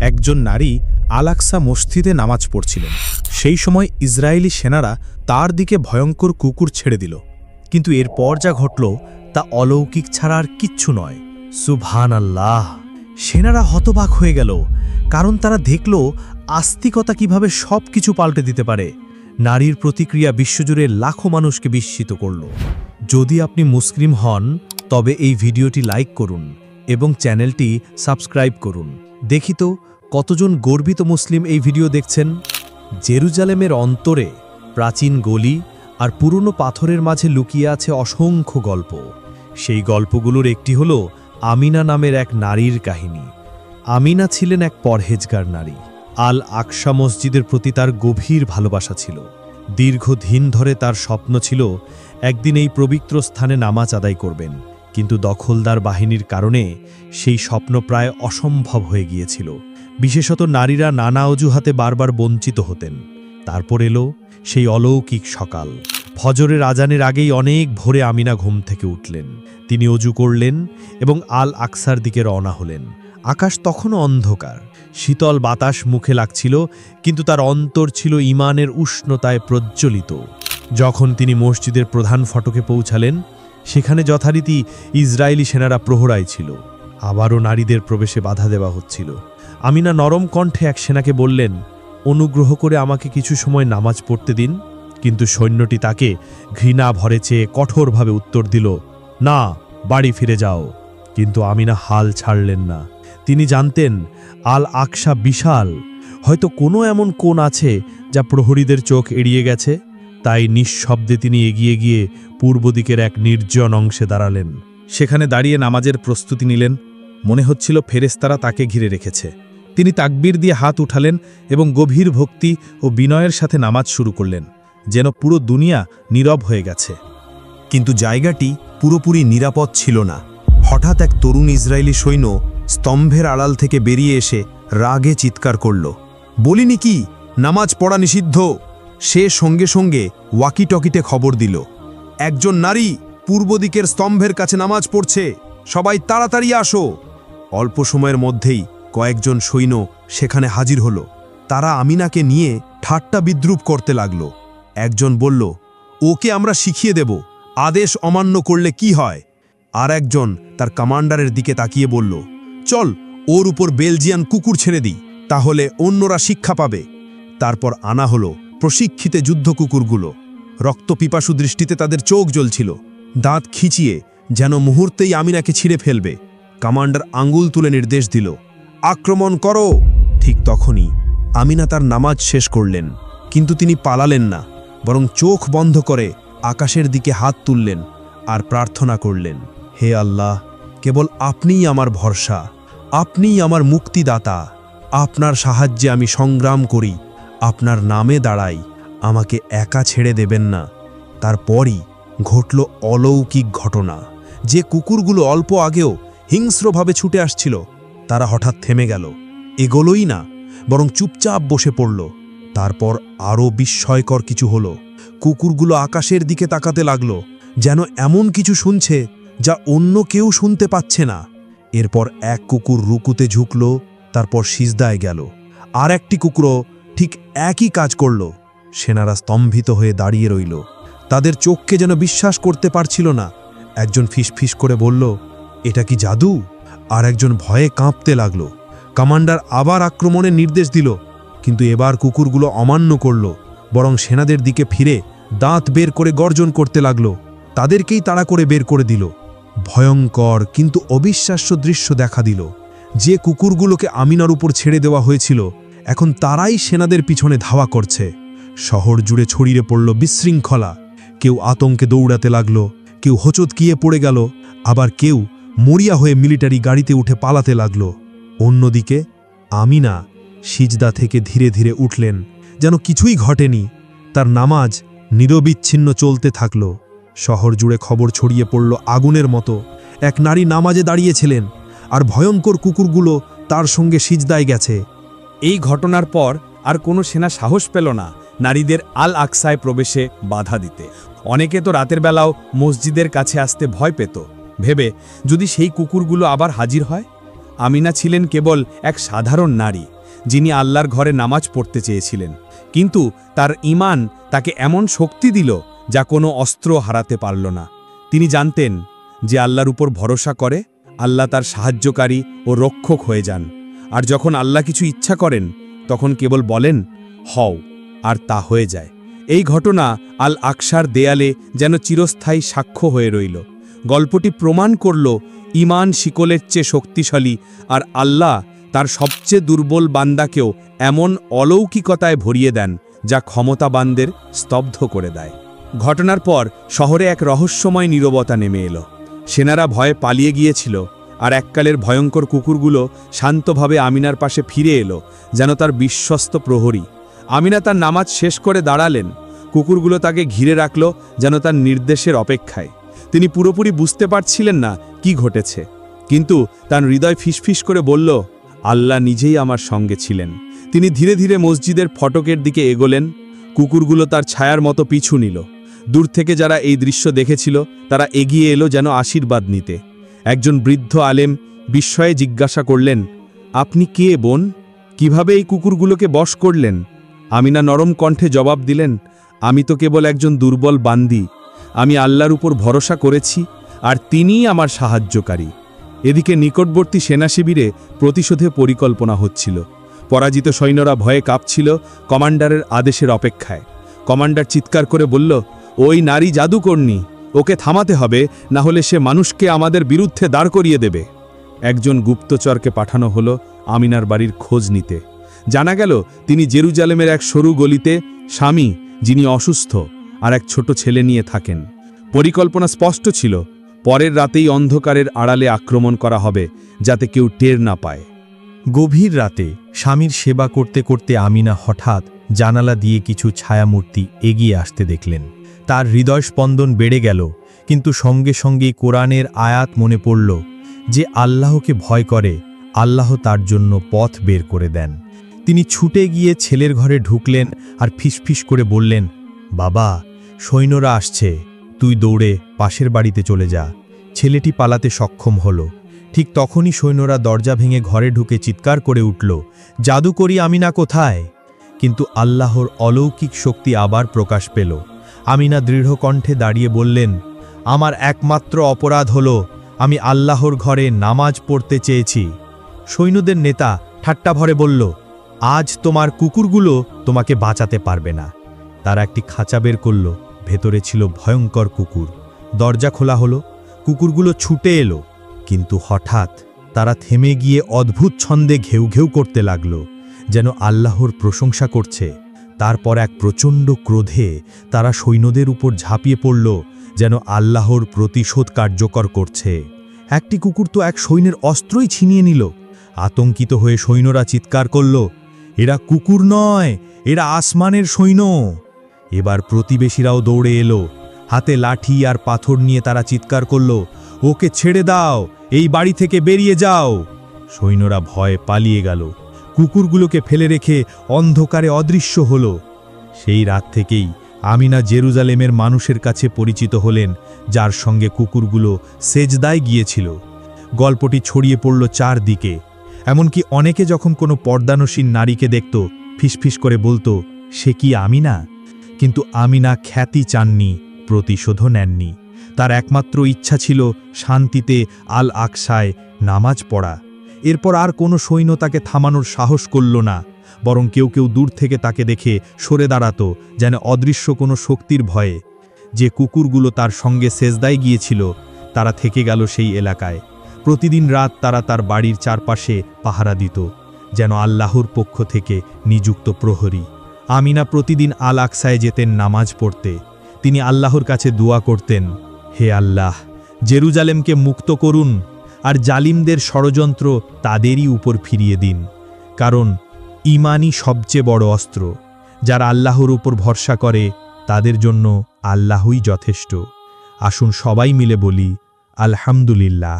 একজন নারী আল আকসা মসজিদে নামাজ পড়ছিলেন। সেই সময় ইসরায়েলি সেনারা তার দিকে ভয়ঙ্কর কুকুর ছেড়ে দিল। কিন্তু এরপর যা ঘটল তা অলৌকিক ছাড়া আর কিচ্ছু নয়। সুবহানাল্লাহ! সেনারা হতবাক হয়ে গেল, কারণ তারা দেখল আস্তিকতা কিভাবে সব কিছু পাল্টে দিতে পারে। নারীর প্রতিক্রিয়া বিশ্বজুড়ে লাখো মানুষকে বিস্মিত করল। যদি আপনি মুসলিম হন তবে এই ভিডিওটি লাইক করুন এবং চ্যানেলটি সাবস্ক্রাইব করুন। দেখি তো কতজন গর্বিত মুসলিম এই ভিডিও দেখছেন। জেরুজালেমের অন্তরে প্রাচীন গলি আর পুরনো পাথরের মাঝে লুকিয়ে আছে অসংখ্য গল্প। সেই গল্পগুলোর একটি হল আমিনা নামের এক নারীর কাহিনী। আমিনা ছিলেন এক পরহেজগার নারী। আল আকসা মসজিদের প্রতি তার গভীর ভালোবাসা ছিল। দীর্ঘদিন ধরে তার স্বপ্ন ছিল একদিন এই পবিত্র স্থানে নামাজ আদায় করবেন, কিন্তু দখলদার বাহিনীর কারণে সেই স্বপ্ন প্রায় অসম্ভব হয়ে গিয়েছিল। বিশেষত নারীরা নানা অজুহাতে বারবার বঞ্চিত হতেন। তারপর এলো সেই অলৌকিক সকাল। ফজরের আজানের আগেই অনেক ভোরে আমিনা ঘুম থেকে উঠলেন। তিনি অজু করলেন এবং আল আকসার দিকে রওনা হলেন। আকাশ তখনও অন্ধকার, শীতল বাতাস মুখে লাগছিল, কিন্তু তার অন্তর ছিল ঈমানের উষ্ণতায় প্রজ্জ্বলিত। যখন তিনি মসজিদের প্রধান ফটকে পৌঁছালেন, সেখানে যথারীতি ইসরায়েলি সেনারা প্রহরায় ছিল। আবারও নারীদের প্রবেশে বাধা দেওয়া হচ্ছিল। আমিনা নরম কণ্ঠে এক সেনাকে বললেন, অনুগ্রহ করে আমাকে কিছু সময় নামাজ পড়তে দিন। কিন্তু সৈন্যটি তাকে ঘৃণা ভরে চেয়ে কঠোরভাবে উত্তর দিল, না, বাড়ি ফিরে যাও। কিন্তু আমিনা হাল ছাড়লেন না। তিনি জানতেন আল আকসা বিশাল, হয়তো কোনো এমন কোণ আছে যা প্রহরীদের চোখ এড়িয়ে গেছে। তাই নিঃশব্দে তিনি এগিয়ে গিয়ে পূর্ব দিকের এক নির্জন অংশে দাঁড়ালেন। সেখানে দাঁড়িয়ে নামাজের প্রস্তুতি নিলেন। মনে হচ্ছিল ফেরেশতারা তাকে ঘিরে রেখেছে। তিনি তাকবীর দিয়ে হাত উঠালেন এবং গভীর ভক্তি ও বিনয়ের সাথে নামাজ শুরু করলেন, যেন পুরো দুনিয়া নীরব হয়ে গেছে। কিন্তু জায়গাটি পুরোপুরি নিরাপদ ছিল না। হঠাৎ এক তরুণ ইসরায়েলি সৈন্য স্তম্ভের আড়াল থেকে বেরিয়ে এসে রাগে চিৎকার করল, বলিনি কি নামাজ পড়া নিষিদ্ধ? সে সঙ্গে সঙ্গে ওয়াকিটকিতে খবর দিল, একজন নারী পূর্ব দিকের স্তম্ভের কাছে নামাজ পড়ছে, সবাই তাড়াতাড়ি আসো। অল্প সময়ের মধ্যেই কয়েকজন সৈন্য সেখানে হাজির হল। তারা আমিনাকে নিয়ে ঠাট্টা বিদ্রুপ করতে লাগল। একজন বলল, ওকে আমরা শিখিয়ে দেব, আদেশ অমান্য করলে কি হয়। আর একজন তার কমান্ডারের দিকে তাকিয়ে বলল, চল ওর উপর বেলজিয়ান কুকুর ছেড়ে দিই, তাহলে অন্যরা শিক্ষা পাবে। তারপর আনা হলো প্রশিক্ষিত যুদ্ধ কুকুরগুলো। রক্তপিপাসু দৃষ্টিতে তাদের চোখ জ্বলছিল, দাঁত খিচিয়ে যেন মুহূর্তেই আমিনাকে ছিঁড়ে ফেলবে। কমান্ডার আঙ্গুল তুলে নির্দেশ দিল, আক্রমণ করো। ঠিক তখনই আমিনা তার নামাজ শেষ করলেন, কিন্তু তিনি পালালেন না, বরং চোখ বন্ধ করে আকাশের দিকে হাত তুললেন আর প্রার্থনা করলেন, হে আল্লাহ, কেবল আপনিই আমার ভরসা, আপনিই আমার মুক্তিদাতা। আপনার সাহায্যে আমি সংগ্রাম করি, আপনার নামে দাঁড়াই, আমাকে একা ছেড়ে দেবেন না। তারপরই ঘটল অলৌকিক ঘটনা। যে কুকুরগুলো অল্প আগেও হিংস্রভাবে ছুটে আসছিল, তারা হঠাৎ থেমে গেল। এগোলোই না, বরং চুপচাপ বসে পড়ল। তারপর আরও বিস্ময়কর কিছু হলো। কুকুরগুলো আকাশের দিকে তাকাতে লাগলো, যেন এমন কিছু শুনছে যা অন্য কেউ শুনতে পাচ্ছে না। এরপর এক কুকুর রুকুতে ঝুঁকল, তারপর সিজদায় গেল। আর একটি কুকুরও ঠিক একই কাজ করল। সেনারা স্তম্ভিত হয়ে দাঁড়িয়ে রইল, তাদের চোখকে যেন বিশ্বাস করতে পারছিল না। একজন ফিসফিস করে বলল, এটা কি জাদু? আর একজন ভয়ে কাঁপতে লাগল। কমান্ডার আবার আক্রমণের নির্দেশ দিল, কিন্তু এবার কুকুরগুলো অমান্য করল, বরং সেনাদের দিকে ফিরে দাঁত বের করে গর্জন করতে লাগল। তাদেরকেই তাড়া করে বের করে দিল। ভয়ঙ্কর কিন্তু অবিশ্বাস্য দৃশ্য দেখা দিল। যে কুকুরগুলোকে আমিনার উপর ছেড়ে দেওয়া হয়েছিল, এখন তারাই সেনাদের পিছনে ধাওয়া করছে। শহর জুড়ে ছড়িয়ে পড়ল বিশৃঙ্খলা। কেউ আতঙ্কে দৌড়াতে লাগল, কেউ হোঁচটকিয়ে পড়ে গেল, আবার কেউ মরিয়া হয়ে মিলিটারি গাড়িতে উঠে পালাতে লাগল। অন্যদিকে আমিনা সিজদা থেকে ধীরে ধীরে উঠলেন, যেন কিছুই ঘটেনি। তার নামাজ নিরবিচ্ছিন্ন চলতে থাকল। শহর জুড়ে খবর ছড়িয়ে পড়ল আগুনের মতো। এক নারী নামাজে দাঁড়িয়েছিলেন, আর ভয়ঙ্কর কুকুরগুলো তার সঙ্গে সিজদায় গেছে। এই ঘটনার পর আর কোনো সেনা সাহস পেল না নারীদের আল আকসায় প্রবেশে বাধা দিতে। অনেকে তো রাতের বেলাও মসজিদের কাছে আসতে ভয় পেত, ভেবে যদি সেই কুকুরগুলো আবার হাজির হয়। আমিনা ছিলেন কেবল এক সাধারণ নারী, যিনি আল্লাহর ঘরে নামাজ পড়তে চেয়েছিলেন, কিন্তু তার ঈমান তাকে এমন শক্তি দিল যা কোনো অস্ত্র হারাতে পারল না। তিনি জানতেন যে আল্লাহর উপর ভরসা করে আল্লাহ তার সাহায্যকারী ও রক্ষক হয়ে যান, আর যখন আল্লাহ কিছু ইচ্ছা করেন তখন কেবল বলেন হও, আর তা হয়ে যায়। এই ঘটনা আল আকসার দেয়ালে যেন চিরস্থায়ী সাক্ষ্য হয়ে রইল। গল্পটি প্রমাণ করল ঈমান শিকলের চেয়ে শক্তিশালী, আর আল্লাহ তার সবচেয়ে দুর্বল বান্দাকেও এমন অলৌকিকতায় ভরিয়ে দেন যা ক্ষমতাবানদের স্তব্ধ করে দেয়। ঘটনার পর শহরে এক রহস্যময় নীরবতা নেমে এলো। সেনারা ভয়ে পালিয়ে গিয়েছিল, আর এককালের ভয়ঙ্কর কুকুরগুলো শান্তভাবে আমিনার পাশে ফিরে এলো, যেন তার বিশ্বস্ত প্রহরী। আমিনা তার নামাজ শেষ করে দাঁড়ালেন। কুকুরগুলো তাকে ঘিরে রাখল, যেন তার নির্দেশের অপেক্ষায়। তিনি পুরোপুরি বুঝতে পারছিলেন না কি ঘটেছে, কিন্তু তার হৃদয় ফিসফিস করে বলল, আল্লাহ নিজেই আমার সঙ্গে ছিলেন। তিনি ধীরে ধীরে মসজিদের ফটকের দিকে এগোলেন। কুকুরগুলো তার ছায়ার মতো পিছু নিল। দূর থেকে যারা এই দৃশ্য দেখেছিল তারা এগিয়ে এলো যেন আশীর্বাদ নিতে। একজন বৃদ্ধ আলেম বিস্ময়ে জিজ্ঞাসা করলেন, আপনি কে বোন? কিভাবে এই কুকুরগুলোকে বশ করলেন? আমিনা নরম কণ্ঠে জবাব দিলেন, আমি তো কেবল একজন দুর্বল বান্দি। আমি আল্লাহর উপর ভরসা করেছি, আর তিনিই আমার সাহায্যকারী। এদিকে নিকটবর্তী সেনা শিবিরে প্রতিশোধের পরিকল্পনা হচ্ছিল। পরাজিত সৈন্যরা ভয়ে কাঁপছিল কমান্ডারের আদেশের অপেক্ষায়। কমান্ডার চিৎকার করে বলল, ওই নারী জাদুকর্ণী, ওকে থামাতে হবে, না হলে সে মানুষকে আমাদের বিরুদ্ধে দাঁড় করিয়ে দেবে। একজন গুপ্তচরকে পাঠানো হলো আমিনার বাড়ির খোঁজ নিতে। জানা গেল তিনি জেরুজালেমের এক সরু গলিতে স্বামী, যিনি অসুস্থ, আর এক ছোট ছেলে নিয়ে থাকেন। পরিকল্পনা স্পষ্ট ছিল, পরের রাতেই অন্ধকারের আড়ালে আক্রমণ করা হবে, যাতে কেউ টের না পায়। গভীর রাতে স্বামীর সেবা করতে করতে আমিনা হঠাৎ জানালা দিয়ে কিছু ছায়ামূর্তি এগিয়ে আসতে দেখলেন। তার হৃদয়স্পন্দন বেড়ে গেল, কিন্তু সঙ্গে সঙ্গেই কোরআনের আয়াত মনে পড়ল যে আল্লাহকে ভয় করে আল্লাহ তার জন্য পথ বের করে দেন। তিনি ছুটে গিয়ে ছেলের ঘরে ঢুকলেন আর ফিসফিস করে বললেন, বাবা, সৈন্যরা আসছে, তুই দৌড়ে পাশের বাড়িতে চলে যা। ছেলেটি পালাতে সক্ষম হলো। ঠিক তখনই সৈন্যরা দরজা ভেঙে ঘরে ঢুকে চিৎকার করে উঠল, জাদুকরি আমিনা কোথায়? কিন্তু আল্লাহর অলৌকিক শক্তি আবার প্রকাশ পেল। আমিনা দৃঢ় কণ্ঠে দাঁড়িয়ে বললেন, আমার একমাত্র অপরাধ হলো আমি আল্লাহর ঘরে নামাজ পড়তে চেয়েছি। সৈন্যদের নেতা ঠাট্টা ভরে বলল, আজ তোমার কুকুরগুলো তোমাকে বাঁচাতে পারবে না। তারা একটি খাঁচা বের করল, ভেতরে ছিল ভয়ঙ্কর কুকুর। দরজা খোলা হলো, কুকুরগুলো ছুটে এলো, কিন্তু হঠাৎ তারা থেমে গিয়ে অদ্ভুত ছন্দে ঘেউ ঘেউ করতে লাগল, যেন আল্লাহর প্রশংসা করছে। তারপর এক প্রচণ্ড ক্রোধে তারা সৈন্যদের উপর ঝাঁপিয়ে পড়ল, যেন আল্লাহর প্রতিশোধ কার্যকর করছে। একটি কুকুর তো এক সৈন্যের অস্ত্রই ছিনিয়ে নিল। আতঙ্কিত হয়ে সৈন্যরা চিৎকার করল, এরা কুকুর নয়, এরা আসমানের সৈন্য। এবার প্রতিবেশীরাও দৌড়ে এলো, হাতে লাঠি আর পাথর নিয়ে তারা চিৎকার করল, ওকে ছেড়ে দাও, এই বাড়ি থেকে বেরিয়ে যাও। সৈন্যরা ভয়ে পালিয়ে গেল। কুকুরগুলোকে ফেলে রেখে অন্ধকারে অদৃশ্য হল। সেই রাত থেকেই আমিনা জেরুজালেমের মানুষের কাছে পরিচিত হলেন, যার সঙ্গে কুকুরগুলো সেজদায় গিয়েছিল। গল্পটি ছড়িয়ে পড়ল চারদিকে। এমনকি অনেকে যখন কোনো পর্দানসীন নারীকে দেখত, ফিসফিস করে বলতো, সে কি আমিনা? কিন্তু আমিনা খ্যাতি চাননি, প্রতিশোধও নেননি। তার একমাত্র ইচ্ছা ছিল শান্তিতে আল আকসায় নামাজ পড়া। এরপর আর কোনো সৈন্য তাকে থামানোর সাহস করল না, বরং কেউ কেউ দূর থেকে তাকে দেখে সরে দাঁড়াত, যেন অদৃশ্য কোনো শক্তির ভয়ে। যে কুকুরগুলো তার সঙ্গে সেজদায় গিয়েছিল তারা থেকে গেল সেই এলাকায়। প্রতিদিন রাত তারা তার বাড়ির চারপাশে পাহারা দিত, যেন আল্লাহর পক্ষ থেকে নিযুক্ত প্রহরী। আমিনা প্রতিদিন আল আকসায় যেতেন নামাজ পড়তে। তিনি আল্লাহর কাছে দোয়া করতেন, হে আল্লাহ, জেরুজালেমকে মুক্ত করুন, আর জালিমদের ষড়যন্ত্র তাদেরই উপর ফিরিয়ে দিন। কারণ ঈমানই সবচেয়ে বড় অস্ত্র। যারা আল্লাহর উপর ভরসা করে তাদের জন্য আল্লাহই যথেষ্ট। আসুন সবাই মিলে বলি, আলহামদুলিল্লাহ।